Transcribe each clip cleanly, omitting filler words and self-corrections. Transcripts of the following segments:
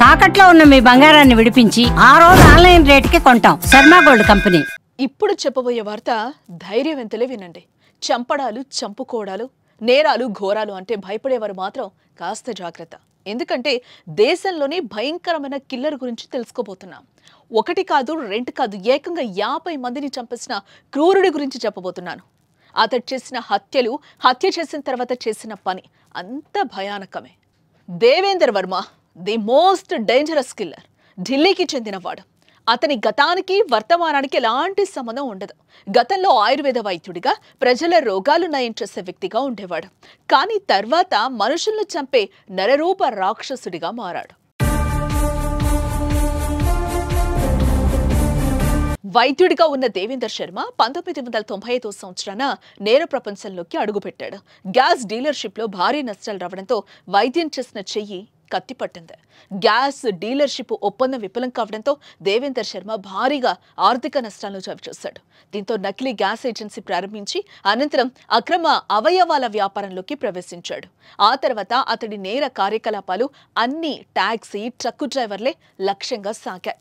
తాకట్లో ఉన్న మీ బంగారాన్ని విడిపించి ఆ రోజు ఆన్లైన్ రేటుకి కొంటాం. Sharma gold company. ఇప్పుడు చెప్పబోయే వార్త ధైర్యవంతులే వినండి. చంపడాలు, చంపుకోవడాలు, నేరాలు, ఘోరాలు అంటే భయపడేవారు మాత్రం కాస్త జాగ్రత్త. ఎందుకంటే దేశంలోనే భయంకరమైన కిల్లర్ గురించి తెలుసుకోబోతున్నాం. ఒకటి కాదు, రెండు కాదు, ఏకంగా 50 మందిని చంపేసిన క్రూరుడి గురించి చెప్పబోతున్నాను. అతడు చేసిన హత్యలు, హత్య చేసిన తర్వాత చేసిన పని అంత భయానకమే. Devender Verma the most dangerous killer. ఢిల్లీకి చెందినవాడు. అతని గతానికి వర్తమానానికి ఎలాంటి సంబంధం ఉండదు. గతంలో ఆయుర్వేద వైద్యుడిగా ప్రజల రోగాలు నయం చేసే వ్యక్తిగా ఉండేవాడు. కానీ తర్వాత మనుషులను చంపే నరరూప రాక్షసుడిగా మారాడు. వైద్యుడిగా ఉన్న దేవేందర్ శర్మ 1995 సంవత్సరాన నేర ప్రపంచంలోకి అడుగుపెట్టాడు. గ్యాస్ డీలర్షిప్లో భారీ నష్టాలు రావడంతో వైద్యం చేసిన చెయ్యి కత్తిపట్టింది. గ్యాస్ డీలర్షిప్ ఒప్పందం విఫలం కావడంతో దేవేందర్ శర్మ భారీగా ఆర్థిక నష్టాలను చవిచూశాడు. దీంతో నకిలీ గ్యాస్ ఏజెన్సీ ప్రారంభించి అనంతరం అక్రమ అవయవాల వ్యాపారంలోకి ప్రవేశించాడు. ఆ తర్వాత అతడి నేర కార్యకలాపాలు అన్ని టాక్సీ, ట్రక్కు డ్రైవర్లే లక్ష్యంగా సాగాయి.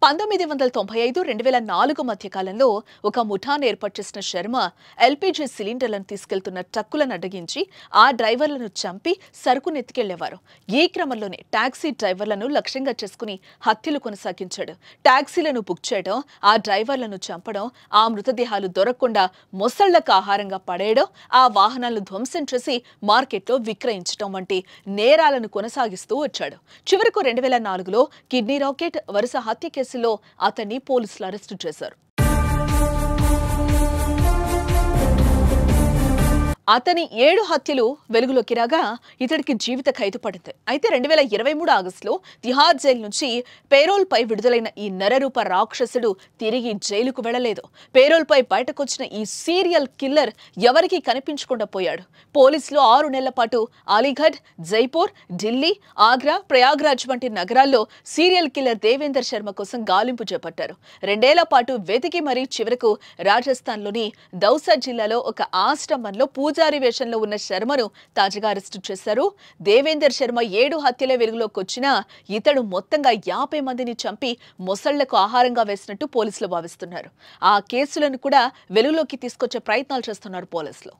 1995-2004 మధ్య కాలంలో ఒక ముఠాను ఏర్పాటు చేసిన శర్మ ఎల్పీజీ సిలిండర్లను తీసుకెళ్తున్న ట్రక్కులను అడ్డగించి ఆ డ్రైవర్లను చంపి సరుకును ఎత్తుకెళ్లేవారు. ఈ క్రమంలోనే టాక్సీ డ్రైవర్లను లక్ష్యంగా చేసుకుని హత్యలు కొనసాగించాడు. టాక్సీలను బుక్ చేయడం, ఆ డ్రైవర్లను చంపడం, ఆ మృతదేహాలు దొరకకుండా మొసళ్లకు ఆహారంగా పడేయడం, ఆ వాహనాలను ధ్వంసం చేసి మార్కెట్లో విక్రయించడం వంటి నేరాలను కొనసాగిస్తూ వచ్చాడు. చివరకు 2004లో కిడ్నీ రాకెట్, వరుస హత్య కేసులో అతన్ని పోలీసులు అరెస్టు చేశారు. అతని 7 హత్యలు వెలుగులోకి రాగా ఇతడికి జీవిత ఖైదు పడింది. అయితే 2023 ఆగస్టులో తిహార్ జైలు నుంచి పేరోల్ పై విడుదలైన ఈ నరరూప రాక్షసుడు తిరిగి జైలుకు వెళ్లలేదు. పేరోల్ పై బయటకొచ్చిన ఈ సీరియల్ కిల్లర్ ఎవరికీ కనిపించకుండా పోయాడు. పోలీసులు 6 నెలల పాటు అలీగఢ్, జైపూర్, ఢిల్లీ, ఆగ్రా, ప్రయాగ్రాజ్ వంటి నగరాల్లో సీరియల్ కిల్లర్ దేవేందర్ శర్మ కోసం గాలింపు చేపట్టారు. 2 ఏళ్ల పాటు వెతికి మరీ చివరకు రాజస్థాన్లోని దౌసా జిల్లాలో ఒక ఆశ్రమంలో పూజారి వేషంలో ఉన్న శర్మను తాజాగా అరెస్టు చేశారు. దేవేందర్ శర్మ 7 హత్యల వెలుగులోకి వచ్చినా ఇతడు మొత్తంగా 50 మందిని చంపి మొసళ్లకు ఆహారంగా వేసినట్టు పోలీసులు భావిస్తున్నారు. ఆ కేసులను కూడా వెలుగులోకి తీసుకొచ్చే ప్రయత్నాలు చేస్తున్నారు పోలీసులు.